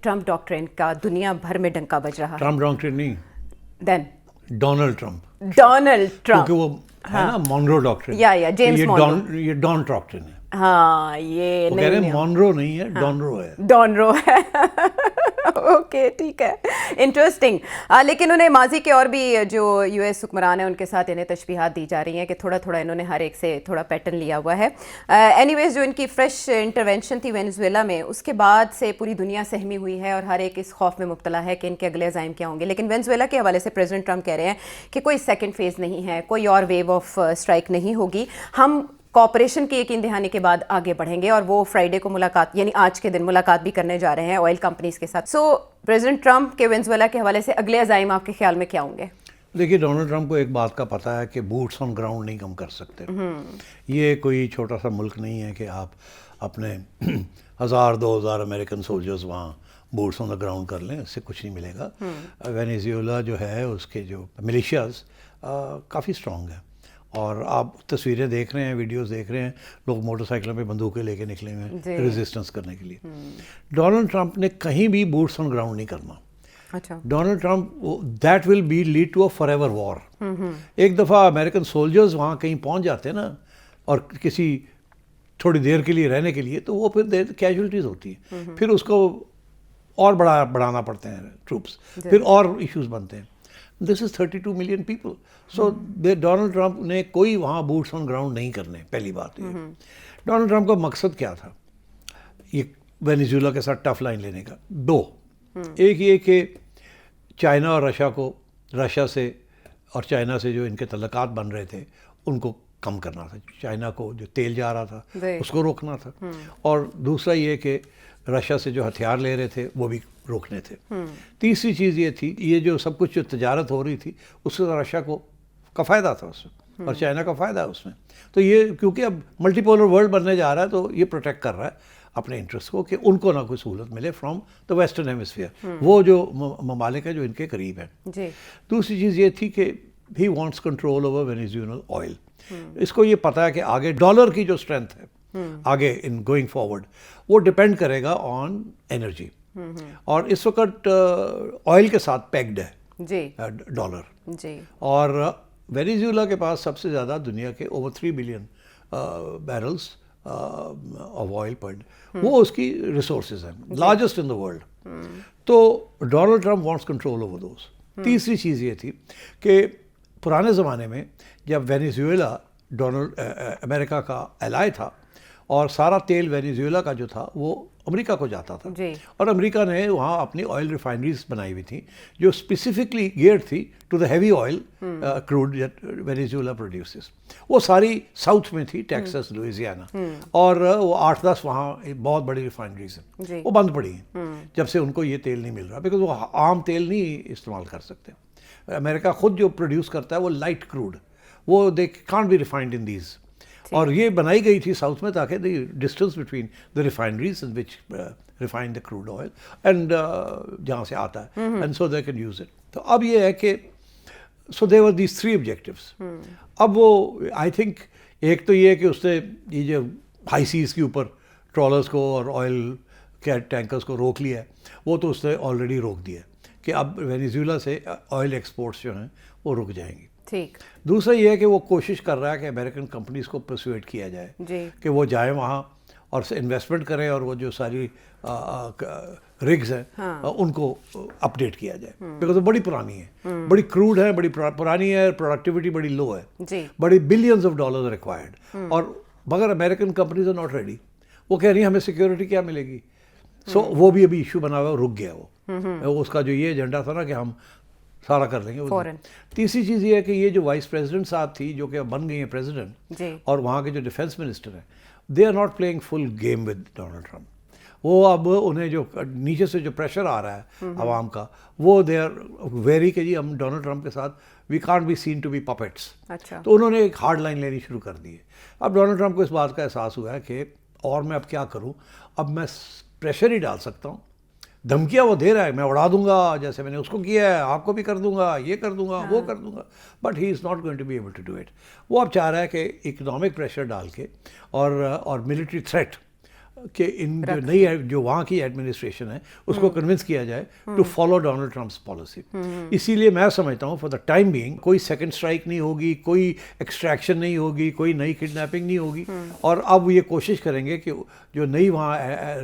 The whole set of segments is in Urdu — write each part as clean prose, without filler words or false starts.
ٹرمپ ڈاکٹرین کا دنیا بھر میں ڈنکا بج رہا ہے. ٹرمپ ڈاکٹرین نہیں, دین ڈونلڈ ٹرمپ, ڈونلڈ ٹرمپ, کیونکہ وہ ہے نا مونرو ڈاکٹرین, یا جیمس مونرو, یہ ڈون ڈاکٹرین ہے. ہاں یہ وہ کہہ رہے ہیں مونرو نہیں ہے, ڈونرو ہے. ڈونرو ہے. اوکے ٹھیک ہے, انٹرسٹنگ. لیکن انہیں ماضی کے اور بھی جو یو ایس حکمران ہیں ان کے ساتھ انہیں تشبیہات دی جا رہی ہیں کہ تھوڑا تھوڑا انہوں نے ہر ایک سے تھوڑا پیٹرن لیا ہوا ہے. اینی ویز جو ان کی فریش انٹروینشن تھی وینزویلا میں, اس کے بعد سے پوری دنیا سہمی ہوئی ہے اور ہر ایک اس خوف میں مبتلا ہے کہ ان کے اگلے عزائم کیا ہوں گے. لیکن وینزویلا کے حوالے سے پریزیڈنٹ ٹرمپ کہہ رہے ہیں کہ کوئی سیکنڈ فیز نہیں ہے, کوئی اور ویو آف اسٹرائک نہیں ہوگی, ہم کوآپریشن کی یقین دہانی کے بعد آگے بڑھیں گے. اور وہ فرائیڈے کو ملاقات, یعنی آج کے دن ملاقات بھی کرنے جا رہے ہیں آئل کمپنیز کے ساتھ. سو پریزیڈنٹ ٹرمپ کے وینزویلا کے حوالے سے اگلے عزائم آپ کے خیال میں کیا ہوں گے؟ دیکھیے ڈونلڈ ٹرمپ کو ایک بات کا پتہ ہے کہ بوٹس آن گراؤنڈ نہیں کم کر سکتے. یہ کوئی چھوٹا سا ملک نہیں ہے کہ آپ اپنے 1000-2000 امریکن سولجرز وہاں بوٹس آن دا گراؤنڈ کر لیں, اس سے کچھ نہیں ملے گا. وینیزویلا جو ہے اس کے جو ملیشیاز کافی اسٹرانگ ہیں, اور آپ تصویریں دیکھ رہے ہیں, ویڈیوز دیکھ رہے ہیں, لوگ موٹر سائیکلوں پہ بندوقیں لے کے نکلے ہوئے ہیں ریزسٹنس کرنے کے لیے. ڈونلڈ ٹرمپ نے کہیں بھی بوٹس آن گراؤنڈ نہیں کرنا. اچھا, Donald Trump that will be lead to a forever war. ایک دفعہ امریکن سولجرز وہاں کہیں پہنچ جاتے ہیں نا, اور کسی تھوڑی دیر کے لیے رہنے کے لیے, تو وہ پھر کیجولٹیز ہوتی ہیں, پھر اس کو اور بڑھانا پڑتے ہیں ٹروپس, پھر اور ایشوز بنتے ہیں. دس از 32 ملین پیپل. سو ڈونلڈ ٹرمپ نے کوئی وہاں بوٹس آن گراؤنڈ نہیں کرنے. پہلی بات یہ, ڈونلڈ ٹرمپ کا مقصد کیا تھا یہ وینیزویلا کے ساتھ ٹف لائن لینے کا؟ دو. ایک یہ کہ چائنا اور رشیا سے اور چائنا سے جو ان کے تعلقات بن رہے تھے ان کو کم کرنا تھا. چائنا کو جو تیل جا رہا تھا اس کو روکنا تھا, اور دوسرا یہ کہ رشیا سے جو ہتھیار لے رہے تھے وہ بھی روکنے تھے. تیسری چیز یہ تھی, یہ جو سب کچھ جو تجارت ہو رہی تھی اس سے رشیا کا فائدہ تھا اس میں, اور چائنا کا فائدہ ہے اس میں. تو یہ کیونکہ اب ملٹی پولر ورلڈ بننے جا رہا ہے, تو یہ پروٹیکٹ کر رہا ہے اپنے انٹرسٹ کو کہ ان کو نہ کوئی سہولت ملے فرام دا ویسٹرن ہیمسفیئر, وہ جو ممالک ہیں جو ان کے قریب ہیں. دوسری چیز یہ تھی کہ he wants control over Venezuelan oil. اس کو یہ پتہ ہے کہ آگے ڈالر کی جو اسٹرینتھ ہے آگے ان گوئنگ فارورڈ, وہ ڈپینڈ کرے گا آن انرجی, اور اس وقت آئل کے ساتھ پیکڈ ہے ڈالر. اور وینیزویلا کے پاس سب سے زیادہ دنیا کے over 3 billion بیرلز of oil per day, وہ اس کی ریسورسز ہیں, لارجسٹ ان دا ورلڈ. تو Donald Trump wants control over those. تیسری چیز یہ تھی کہ پرانے زمانے میں جب وینیزویلا امریکہ کا ایلائی تھا, اور سارا تیل وینیزویلا کا جو تھا وہ امریکہ کو جاتا تھا, اور امریکہ نے وہاں اپنی آئل ریفائنریز بنائی ہوئی تھیں جو اسپیسیفکلی گیئرڈ تھی to the heavy oil crude Venezuela produces. وہ ساری ساؤتھ میں تھی, ٹیکسس, لوئزیانا, اور وہ 8-10 وہاں بہت بڑی ریفائنریز ہیں, وہ بند پڑی ہیں جب سے ان کو یہ تیل نہیں مل رہا, بیکاز وہ عام تیل نہیں استعمال کر سکتے. امریکہ خود جو پروڈیوس کرتا ہے وہ لائٹ کروڈ, وہ they can't be refined in these. اور یہ بنائی گئی تھی ساؤتھ میں تاکہ the distance between the refineries وچ refine the crude oil and جہاں سے آتا ہے, and so they can use it. تو اب یہ ہے کہ سو دے ور دیز 3 آبجیکٹیوز. اب وہ آئی تھنک ایک تو یہ ہے کہ اس نے یہ جو ہائی سیز کے اوپر ٹرالرز کو اور آئل کے ٹینکرز کو روک لیا ہے, وہ تو اس نے آلریڈی روک دیا ہے کہ اب وینیزویلا سے آئل ایکسپورٹس جو ہیں وہ رک جائیں گی. ٹھیک. دوسرا یہ ہے کہ وہ کوشش کر رہا ہے کہ امریکن کمپنیز کو پرسویٹ کیا جائے کہ وہ جائیں وہاں اور انویسٹمنٹ کریں, اور وہ جو ساری رگز ہیں ان کو اپڈیٹ کیا جائے, بیکاز وہ بڑی پرانی ہے, بڑی کروڈ ہے, بڑی پرانی ہے, پروڈکٹیوٹی بڑی لو ہے, بڑی بلینز آف ڈالرز ریکوائرڈ, اور مگر American companies are not ready. وہ کہہ رہی ہیں ہمیں سیکورٹی کیا ملے گی. سو وہ بھی ابھی ایشو بنا ہوا ہے, رک گیا وہ. اس کا جو یہ ایجنڈا تھا نا کہ ہم سارا کر لیں گے. تیسری چیز یہ ہے کہ یہ جو وائس پریزیڈنٹ صاحب تھی جو کہ بن گئی ہیں پریزیڈنٹ, اور وہاں کے جو ڈیفینس منسٹر ہیں, they are not playing full game with Donald Trump. وہ اب انہیں جو نیچے سے جو پریشر آ رہا ہے عوام کا, وہ دے آر ویری کہ جی ہم ڈونلڈ ٹرمپ کے ساتھ we can't be seen to be puppets. تو انہوں نے ایک ہارڈ لائن لینی شروع کر دی ہے. اب ڈونلڈ ٹرمپ کو اس بات کا احساس ہوا ہے کہ اور میں اب کیا کروں, اب میں پریشر ہی ڈال سکتا ہوں. دھمکیاں وہ دے رہا ہے, میں اڑا دوں گا, جیسے میں نے اس کو کیا ہے آپ کو بھی کر دوں گا, یہ کر دوں گا, وہ کر دوں گا, but he is not going to be able to do it. وہ اب چاہ رہا ہے کہ اکنامک پریشر ڈال کے اور ملٹری تھریٹ کہ ان جو نئی جو وہاں کی ایڈمنسٹریشن ہے اس کو کنونس کیا جائے to follow Donald Trump's policy. اسی لیے میں سمجھتا ہوں فار دا ٹائم بینگ کوئی سیکنڈ اسٹرائک نہیں ہوگی, کوئی ایکسٹریکشن نہیں ہوگی, کوئی نئی کڈنیپنگ نہیں ہوگی. اور اب یہ کوشش کریں گے کہ جو نئی وہاں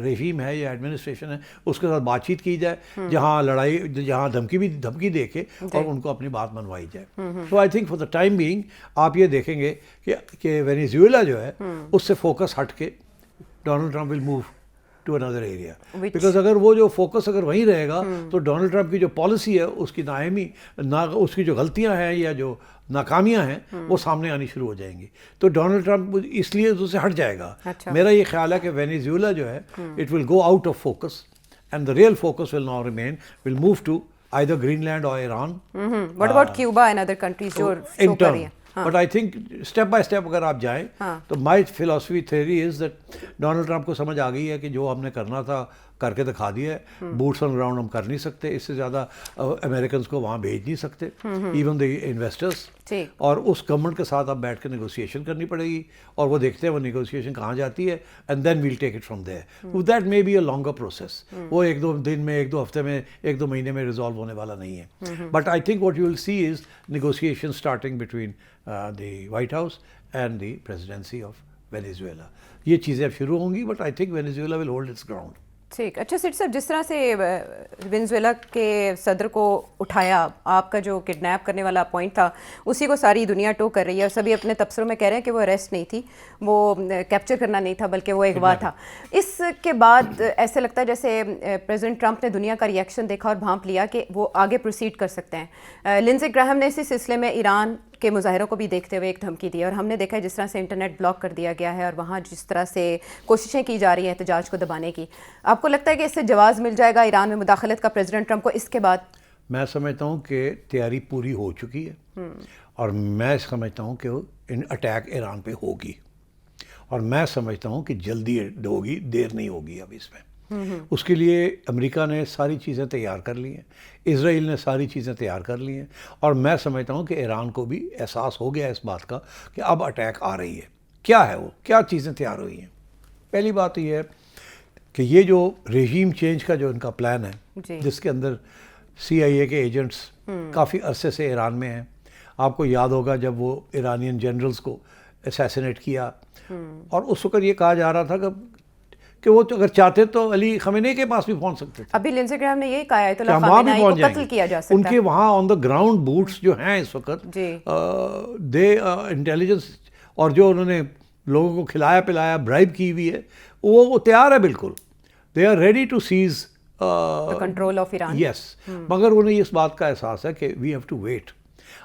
رژیم ہے یا ایڈمنسٹریشن ہے اس کے ساتھ بات چیت کی جائے, جہاں لڑائی, جہاں دھمکی دے کے اور ان کو اپنی بات منوائی جائے. So I think for the time being آپ یہ دیکھیں گے کہ وینیزویلا جو ہے اس سے فوکس ہٹ کے Donald Trump will move to another area, because اگر وہ جو فوکس اگر وہیں رہے گا تو ڈونلڈ ٹرمپ کی جو پالیسی ہے اس کی نااہمی, اس کی جو غلطیاں ہیں یا جو ناکامیاں ہیں وہ سامنے آنی شروع ہو جائیں گی. تو ڈونلڈ ٹرمپ اس لیے اس سے ہٹ جائے گا. میرا یہ خیال ہے کہ وینیزویلا جو ہے it will go out of focus and the real focus will now remain, will move to either Greenland or Iran. What about Cuba and other countries جو show کر رہی ہیں؟ But I think step by step اگر آپ جائیں تو my philosophy theory is that Donald Trump کو سمجھ آ گئی ہے کہ جو ہم نے کرنا تھا کر کے دکھا دیا ہے, بوٹس آن گراؤنڈ ہم کر نہیں سکتے, اس سے زیادہ امریکنس کو وہاں بھیج نہیں سکتے, ایون دی انویسٹرس. اور اس گورنمنٹ کے ساتھ اب بیٹھ کے نیگوسیشن کرنی پڑے گی اور وہ دیکھتے ہیں وہ نیگوسیشن کہاں جاتی ہے, and then we'll take it from there. That may be a longer process, وہ ایک دو دن میں, ایک دو ہفتے میں, ایک دو مہینے میں ریزالو ہونے والا نہیں ہے. But I think what you will see is negotiation starting between the White House and the presidency of Venezuela. یہ چیزیں اب شروع ہوں گی, but I think Venezuela will hold its ground. ٹھیک. اچھا سیٹ صاحب, جس طرح سے وینزویلا کے صدر کو اٹھایا, آپ کا جو کڈنیپ کرنے والا پوائنٹ تھا اسی کو ساری دنیا ٹو کر رہی ہے, اور سبھی اپنے تبصروں میں کہہ رہے ہیں کہ وہ اریسٹ نہیں تھی, وہ کیپچر کرنا نہیں تھا, بلکہ وہ اغوا تھا. اس کے بعد ایسے لگتا ہے جیسے پریزیڈنٹ ٹرمپ نے دنیا کا ریئیکشن دیکھا اور بھانپ لیا کہ وہ آگے پروسیڈ کر سکتے ہیں. لنزے گراہم نے اسی سلسلے میں ایران کے مظاہروں کو بھی دیکھتے ہوئے ایک دھمکی دی, اور ہم نے دیکھا ہے جس طرح سے انٹرنیٹ بلاک کر دیا گیا ہے اور وہاں جس طرح سے کوششیں کی جا رہی ہیں احتجاج کو دبانے کی. آپ کو لگتا ہے کہ اس سے جواز مل جائے گا ایران میں مداخلت کا پریزیڈنٹ ٹرمپ کو اس کے بعد؟ میں سمجھتا ہوں کہ تیاری پوری ہو چکی ہے, اور میں سمجھتا ہوں کہ اٹیک ایران پہ ہوگی, اور میں سمجھتا ہوں کہ جلدی ہوگی, دیر نہیں ہوگی اب اس میں. اس کے لیے امریکہ نے ساری چیزیں تیار کر لی ہیں, اسرائیل نے ساری چیزیں تیار کر لی ہیں, اور میں سمجھتا ہوں کہ ایران کو بھی احساس ہو گیا اس بات کا کہ اب اٹیک آ رہی ہے. کیا ہے وہ, کیا چیزیں تیار ہوئی ہیں؟ پہلی بات یہ ہے کہ یہ جو رژیم چینج کا جو ان کا پلان ہے, جس کے اندر CIA کے ایجنٹس کافی عرصے سے ایران میں ہیں. آپ کو یاد ہوگا جب وہ ایرانین جنرلز کو اسیسینیٹ کیا, اور اس وقت یہ کہا جا رہا تھا کہ وہ تو اگر چاہتے تو علی خامنئی کے پاس بھی پہنچ سکتے تھے. ابھی لنزے گراہم نے یہی کہا ہے تو خامنئی کو قتل کیا جا سکتا ہے. ان کے وہاں آن دا گراؤنڈ بوٹس جو ہیں اس وقت, دے انٹیلیجنس, اور جو انہوں نے لوگوں کو کھلایا پلایا, برائب کی ہوئی ہے, وہ تیار ہے بالکل. They are ready to seize control of Iran. Yes, مگر انہیں اس بات کا احساس ہے کہ we have to wait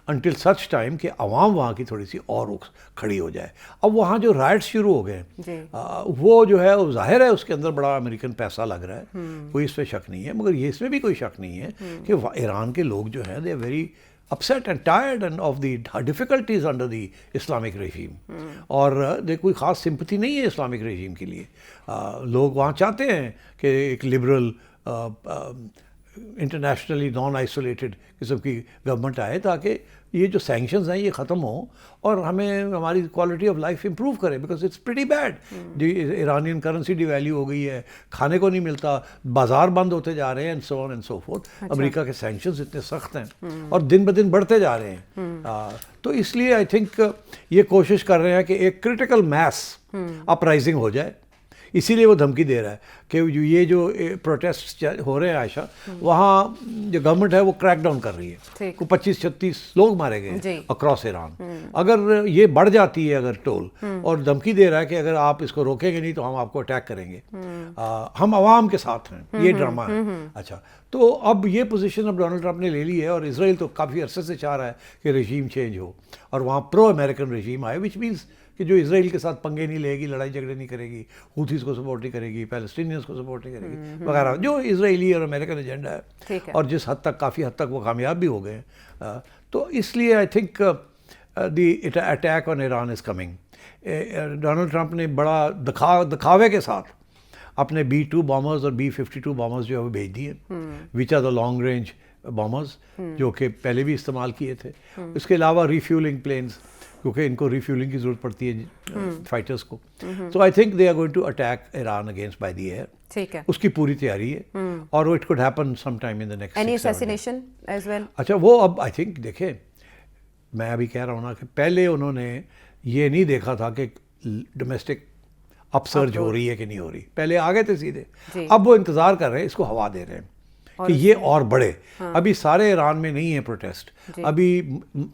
until such time کہ عوام وہاں کی تھوڑی سی اور کھڑی ہو جائے. اب وہاں جو رائٹس شروع ہو گئے وہ جو ہے وہ ظاہر ہے اس کے اندر بڑا امریکن پیسہ لگ رہا ہے, کوئی اس پہ شک نہیں ہے, مگر یہ اس میں بھی کوئی شک نہیں ہے کہ ایران کے لوگ جو ہیں they are very upset and tired and of the difficulties under the Islamic regime. اور کوئی خاص سمپتھی نہیں ہے اسلامک رژیم کے لیے. لوگ وہاں چاہتے ہیں کہ ایک لبرل انٹرنیشنلی نان آئسولیٹڈ قسم کی گورنمنٹ آئے, تاکہ یہ جو سینکشنز ہیں یہ ختم ہوں اور ہماری کوالٹی آف لائف امپروو کرے, because it's pretty bad. Iranian currency devalue ہو گئی ہے, کھانے کو نہیں ملتا, بازار بند ہوتے جا رہے ہیں, and so on and so forth. امریکہ کے سینکشنز اتنے سخت ہیں اور دن بدن بڑھتے جا رہے ہیں. تو اس لیے آئی تھنک یہ کوشش کر رہے ہیں کہ ایک کرٹیکل میس اپرائزنگ ہو جائے. اسی لیے وہ دھمکی دے رہا ہے کہ یہ جو پروٹیسٹ ہو رہے ہیں عائشہ, وہاں جو گورنمنٹ ہے وہ کریک ڈاؤن کر رہی ہے. 25-36 لوگ مارے گئے اکراس ایران. اگر یہ بڑھ جاتی ہے اگر ٹول, اور دھمکی دے رہا ہے کہ اگر آپ اس کو روکیں گے نہیں تو ہم آپ کو اٹیک کریں گے, ہم عوام کے ساتھ ہیں, یہ ڈرامہ ہے. اچھا, تو اب یہ پوزیشن اب ڈونلڈ ٹرمپ نے لے لی ہے, اور اسرائیل تو کافی عرصے سے چاہ رہا ہے کہ رژیم چینج ہو اور وہاں پرو امریکن رژیم آئے, وچ مینس کہ جو اسرائیل کے ساتھ پنگے نہیں لے گی, لڑائی جھگڑے نہیں کرے گی, ہوتھیز کو سپورٹ نہیں کرے گی, پیلسٹینینز کو سپورٹ نہیں کرے گی وغیرہ, جو اسرائیلی اور امریکن ایجنڈا ہے, اور جس حد تک کافی حد تک وہ کامیاب بھی ہو گئے ہیں. تو اس لیے I think the attack on Iran is coming. Donald Trump نے بڑا دکھاوے کے ساتھ اپنے B-2 بامرز اور B-52 بامرز جو ہے وہ بھیج دیے, which are the long range bombers, جو کہ پہلے بھی استعمال کیے تھے. اس کے علاوہ ریفیولنگ پلینز, کیونکہ ان کو ریفیولنگ کی ضرورت پڑتی ہے فائٹرس کو. So I think they are going to attack Iran against by the air. ٹھیک ہے. اس کی پوری تیاری ہے اور it could happen some time in the next. Any assassination as well. اچھا وہ اب آئی تھنک دیکھیں میں ابھی کہہ رہا ہوں نا کہ پہلے انہوں نے یہ نہیں دیکھا تھا کہ ڈومیسٹک اپ سرج ہو رہی ہے کہ نہیں ہو رہی, پہلے آ گئے تھے سیدھے. اب وہ انتظار کر رہے ہیں, اس کو ہوا دے رہے ہیں کہ یہ اور بڑھے. ابھی سارے ایران میں نہیں ہے پروٹیسٹ, ابھی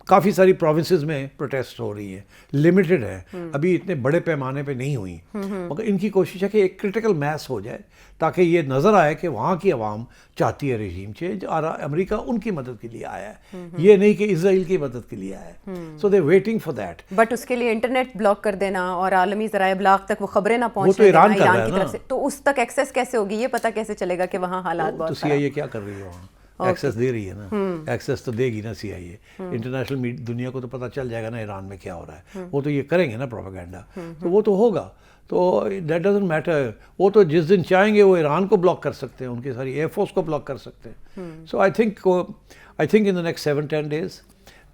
کافی ساری پروونسز میں پروٹیسٹ ہو رہی ہیں, لمیٹڈ ہے, ابھی اتنے بڑے پیمانے پہ نہیں ہوئی. مگر ان کی کوشش ہے کہ ایک کرٹیکل میس ہو جائے تاکہ یہ نظر آئے کہ وہاں کی عوام چاہتی ہے ریجیم چینج, اور امریکہ ان کی مدد کے لیے آیا ہے, یہ نہیں کہ اسرائیل کی مدد کے لیے آیا ہے. سو دے ویٹنگ فار دیٹ. بٹ اس کے لیے انٹرنیٹ بلاک کر دینا اور عالمی ذرائع ابلاغ تک وہ خبریں نہ وہ تو پہنچنے ایران دینا کر رہا ہے ایران کی طرف سے, تو اس تک ایکسیس کیسے ہوگی, یہ پتہ کیسے چلے گا کہ وہاں حالات بہت سی آئی اے کیا کر رہی ہے وہاں, ایکسیس دے رہی ہے نا, ایکسیس تو دے گی نا سی آئی اے. انٹرنیشنل دنیا کو تو پتہ چل جائے گا نا ایران میں کیا ہو رہا ہے, وہ تو یہ کریں گے نا پروپیگنڈا, تو وہ تو ہوگا. تو دیٹ ڈزنٹ میٹر, وہ تو جس دن چاہیں گے وہ ایران کو بلاک کر سکتے ہیں, ان کی ساری ایئر فورس کو بلاک کر سکتے ہیں. So I think in the next 7-10 days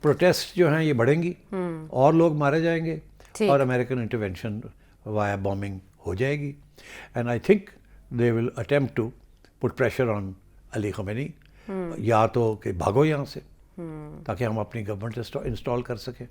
protest جو ہیں یہ بڑھیں گی اور لوگ مارے جائیں گے اور امریکن انٹرونشن وایا بامبنگ ہو جائے گی. And I think they will attempt to put pressure on Ali Khamenei, یا تو کہ بھاگو یہاں سے تاکہ ہم اپنی گورنمنٹ انسٹال کر سکیں.